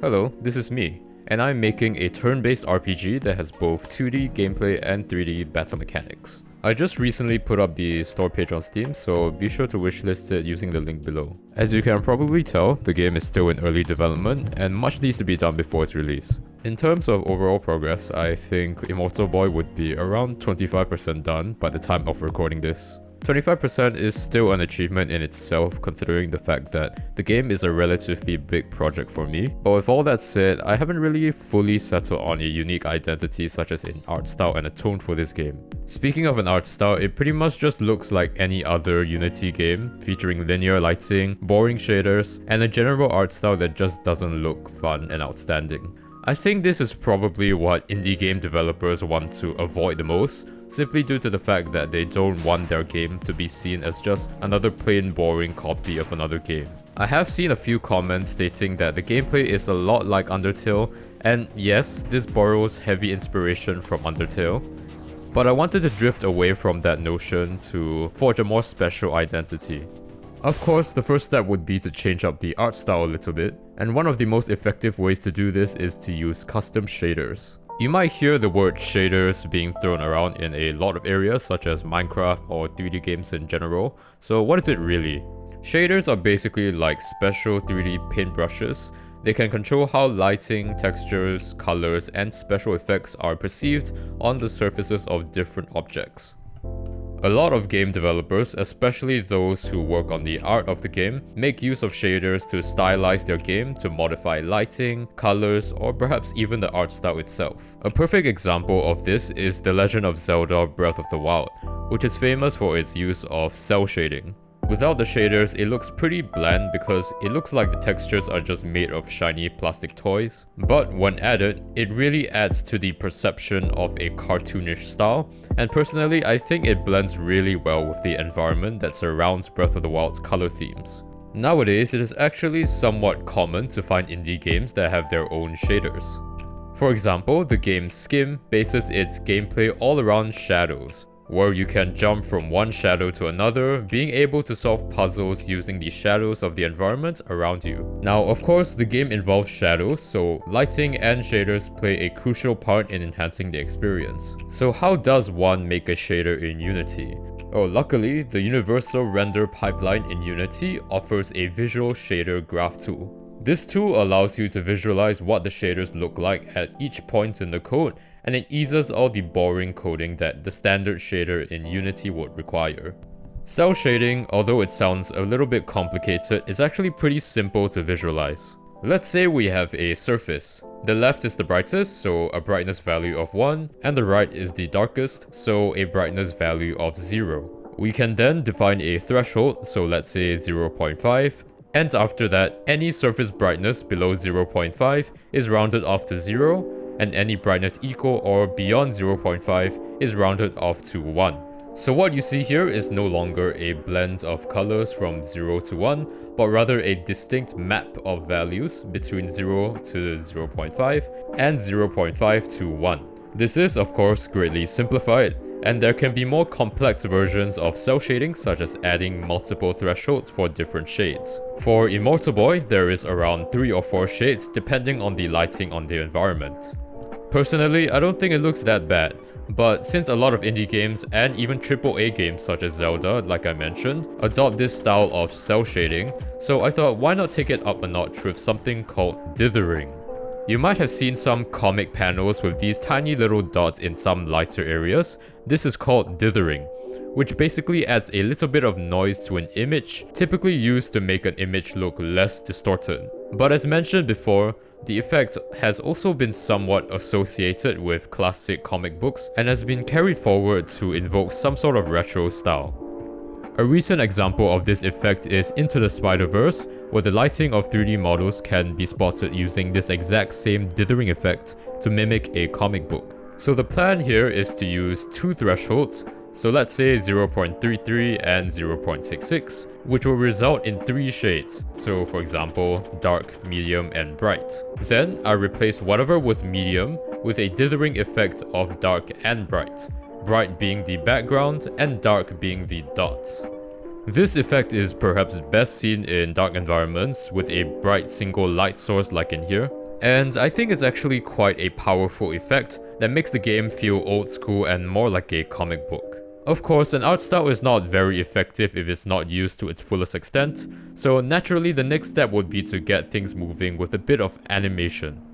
Hello, this is me, and I'm making a turn-based RPG that has both 2D gameplay and 3D battle mechanics. I just recently put up the store page on Steam, so be sure to wishlist it using the link below. As you can probably tell, the game is still in early development, and much needs to be done before its release. In terms of overall progress, I think Immortal Boy would be around 25% done by the time of recording this. 25% is still an achievement in itself, considering the fact that the game is a relatively big project for me. But with all that said, I haven't really fully settled on a unique identity such as an art style and a tone for this game. Speaking of an art style, it pretty much just looks like any other Unity game, featuring linear lighting, boring shaders, and a general art style that just doesn't look fun and outstanding. I think this is probably what indie game developers want to avoid the most, simply due to the fact that they don't want their game to be seen as just another plain boring copy of another game. I have seen a few comments stating that the gameplay is a lot like Undertale, and yes, this borrows heavy inspiration from Undertale, but I wanted to drift away from that notion to forge a more special identity. Of course, the first step would be to change up the art style a little bit, and one of the most effective ways to do this is to use custom shaders. You might hear the word shaders being thrown around in a lot of areas such as Minecraft or 3D games in general, so what is it really? Shaders are basically like special 3D paintbrushes. They can control how lighting, textures, colors, and special effects are perceived on the surfaces of different objects. A lot of game developers, especially those who work on the art of the game, make use of shaders to stylize their game to modify lighting, colors, or perhaps even the art style itself. A perfect example of this is The Legend of Zelda Breath of the Wild, which is famous for its use of cell shading. Without the shaders, it looks pretty bland because it looks like the textures are just made of shiny plastic toys. But when added, it really adds to the perception of a cartoonish style, and personally I think it blends really well with the environment that surrounds Breath of the Wild's color themes. Nowadays, it is actually somewhat common to find indie games that have their own shaders. For example, the game Skim bases its gameplay all around shadows, where you can jump from one shadow to another, being able to solve puzzles using the shadows of the environment around you. Now, of course, the game involves shadows, so lighting and shaders play a crucial part in enhancing the experience. So how does one make a shader in Unity? Oh, luckily, the Universal Render Pipeline in Unity offers a visual shader graph tool. This tool allows you to visualize what the shaders look like at each point in the code, and it eases all the boring coding that the standard shader in Unity would require. Cell shading, although it sounds a little bit complicated, is actually pretty simple to visualize. Let's say we have a surface. The left is the brightest, so a brightness value of 1, and the right is the darkest, so a brightness value of 0. We can then define a threshold, so let's say 0.5, and after that, any surface brightness below 0.5 is rounded off to 0, and any brightness equal or beyond 0.5 is rounded off to 1. So what you see here is no longer a blend of colors from 0 to 1, but rather a distinct map of values between 0 to 0.5 and 0.5 to 1. This is of course greatly simplified, and there can be more complex versions of cell shading, such as adding multiple thresholds for different shades. For Immortal Boy, there is around 3 or 4 shades depending on the lighting on the environment. Personally, I don't think it looks that bad, but since a lot of indie games and even AAA games such as Zelda, like I mentioned, adopt this style of cell shading, so I thought why not take it up a notch with something called dithering. You might have seen some comic panels with these tiny little dots in some lighter areas. This is called dithering, which basically adds a little bit of noise to an image, typically used to make an image look less distorted. But as mentioned before, the effect has also been somewhat associated with classic comic books and has been carried forward to invoke some sort of retro style. A recent example of this effect is Into the Spider-Verse, where the lighting of 3D models can be spotted using this exact same dithering effect to mimic a comic book. So the plan here is to use 2 thresholds, so let's say 0.33 and 0.66, which will result in 3 shades, so for example, dark, medium, and bright. Then I replace whatever was medium with a dithering effect of dark and bright. Bright being the background and dark being the dots. This effect is perhaps best seen in dark environments with a bright single light source like in here. And I think it's actually quite a powerful effect that makes the game feel old school and more like a comic book. Of course, an art style is not very effective if it's not used to its fullest extent, so naturally the next step would be to get things moving with a bit of animation.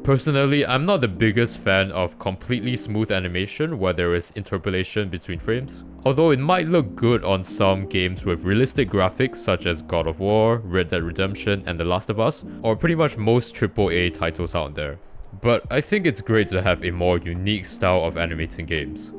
Personally, I'm not the biggest fan of completely smooth animation where there is interpolation between frames. Although it might look good on some games with realistic graphics such as God of War, Red Dead Redemption, and The Last of Us, or pretty much most AAA titles out there. But I think it's great to have a more unique style of animating games.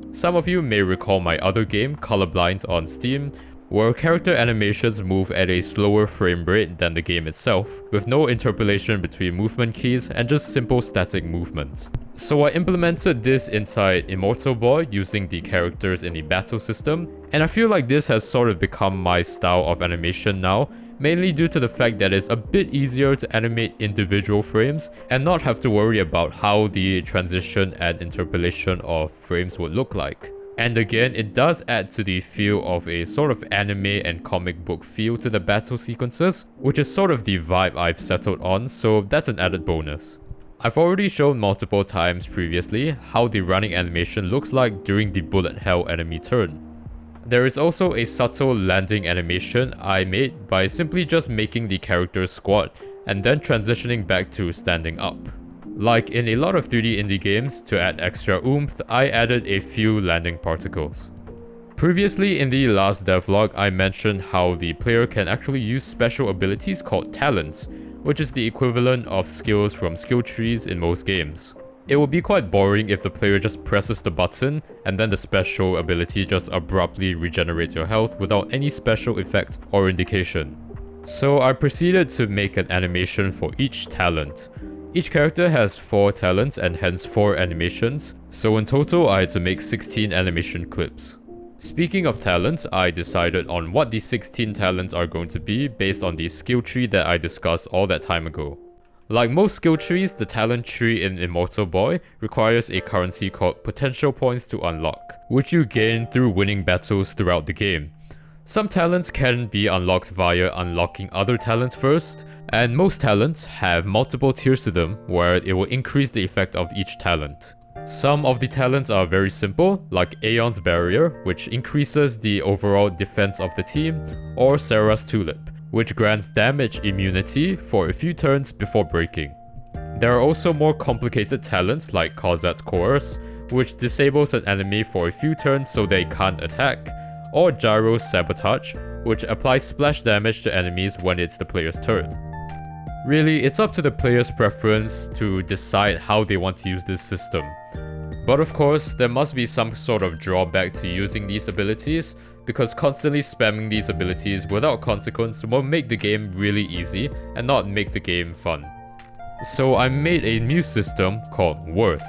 Some of you may recall my other game, Colorblind, on Steam, where character animations move at a slower frame rate than the game itself, with no interpolation between movement keys and just simple static movements. So I implemented this inside Immortal Boy using the characters in a battle system, and I feel like this has sort of become my style of animation now, mainly due to the fact that it's a bit easier to animate individual frames and not have to worry about how the transition and interpolation of frames would look like. And again, it does add to the feel of a sort of anime and comic book feel to the battle sequences, which is sort of the vibe I've settled on, so that's an added bonus. I've already shown multiple times previously how the running animation looks like during the bullet hell enemy turn. There is also a subtle landing animation I made by simply just making the character squat and then transitioning back to standing up. Like in a lot of 3D indie games, to add extra oomph, I added a few landing particles. Previously in the last devlog, I mentioned how the player can actually use special abilities called talents, which is the equivalent of skills from skill trees in most games. It would be quite boring if the player just presses the button and then the special ability just abruptly regenerates your health without any special effect or indication. So I proceeded to make an animation for each talent. Each character has 4 talents and hence 4 animations, so in total I had to make 16 animation clips. Speaking of talents, I decided on what these 16 talents are going to be based on the skill tree that I discussed all that time ago. Like most skill trees, the talent tree in Immortal Boy requires a currency called potential points to unlock, which you gain through winning battles throughout the game. Some talents can be unlocked via unlocking other talents first, and most talents have multiple tiers to them where it will increase the effect of each talent. Some of the talents are very simple, like Aeon's Barrier, which increases the overall defense of the team, or Sarah's Tulip, which grants damage immunity for a few turns before breaking. There are also more complicated talents like Kozat's Coerce, which disables an enemy for a few turns so they can't attack, or Gyro's Sabotage, which applies splash damage to enemies when it's the player's turn. Really, it's up to the player's preference to decide how they want to use this system. But of course, there must be some sort of drawback to using these abilities, because constantly spamming these abilities without consequence will make the game really easy and not make the game fun. So I made a new system called Worth.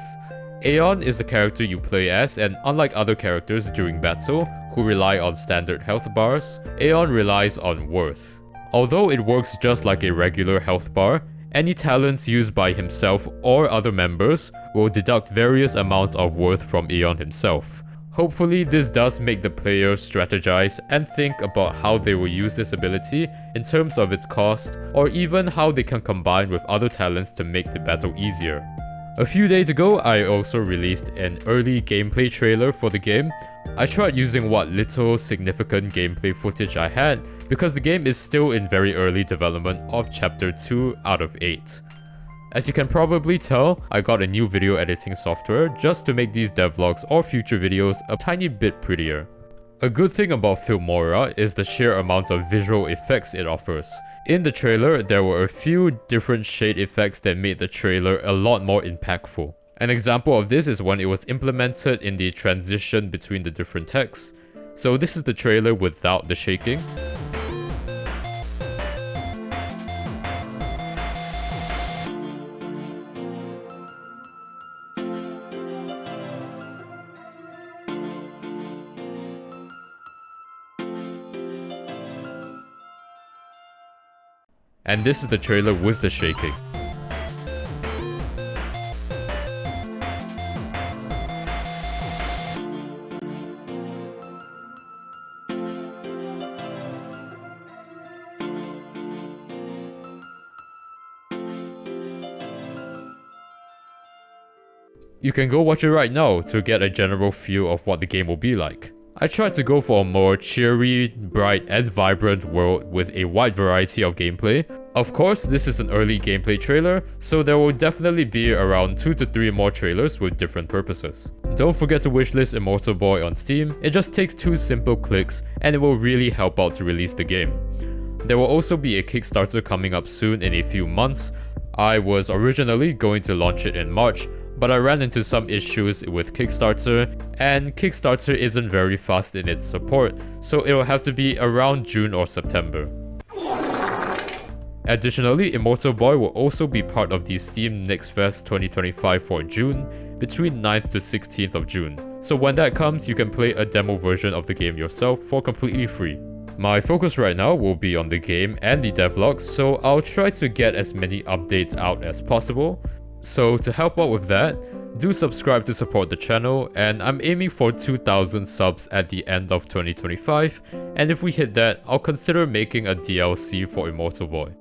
Aeon is the character you play as, and unlike other characters during battle who rely on standard health bars, Aeon relies on Worth. Although it works just like a regular health bar, any talents used by himself or other members will deduct various amounts of worth from Aeon himself. Hopefully this does make the player strategize and think about how they will use this ability in terms of its cost, or even how they can combine with other talents to make the battle easier. A few days ago, I also released an early gameplay trailer for the game. I tried using what little significant gameplay footage I had because the game is still in very early development of chapter 2 out of 8. As you can probably tell, I got a new video editing software just to make these devlogs or future videos a tiny bit prettier. A good thing about Filmora is the sheer amount of visual effects it offers. In the trailer, there were a few different shade effects that made the trailer a lot more impactful. An example of this is when it was implemented in the transition between the different texts. So this is the trailer without the shaking. And this is the trailer with the shaking. You can go watch it right now to get a general feel of what the game will be like. I tried to go for a more cheery, bright and vibrant world with a wide variety of gameplay. Of course, this is an early gameplay trailer, so there will definitely be around 2 to 3 more trailers with different purposes. Don't forget to wishlist Immortal Boy on Steam. It just takes 2 simple clicks and it will really help out to release the game. There will also be a Kickstarter coming up soon in a few months. I was originally going to launch it in March, but I ran into some issues with Kickstarter, and Kickstarter isn't very fast in its support, so it will have to be around June or September. Additionally, Immortal Boy will also be part of the Steam Next Fest 2025 for June, between 9th to 16th of June. So when that comes, you can play a demo version of the game yourself for completely free. My focus right now will be on the game and the devlog, so I'll try to get as many updates out as possible. So to help out with that, do subscribe to support the channel, and I'm aiming for 2,000 subs at the end of 2025, and if we hit that, I'll consider making a DLC for Immortal Boy.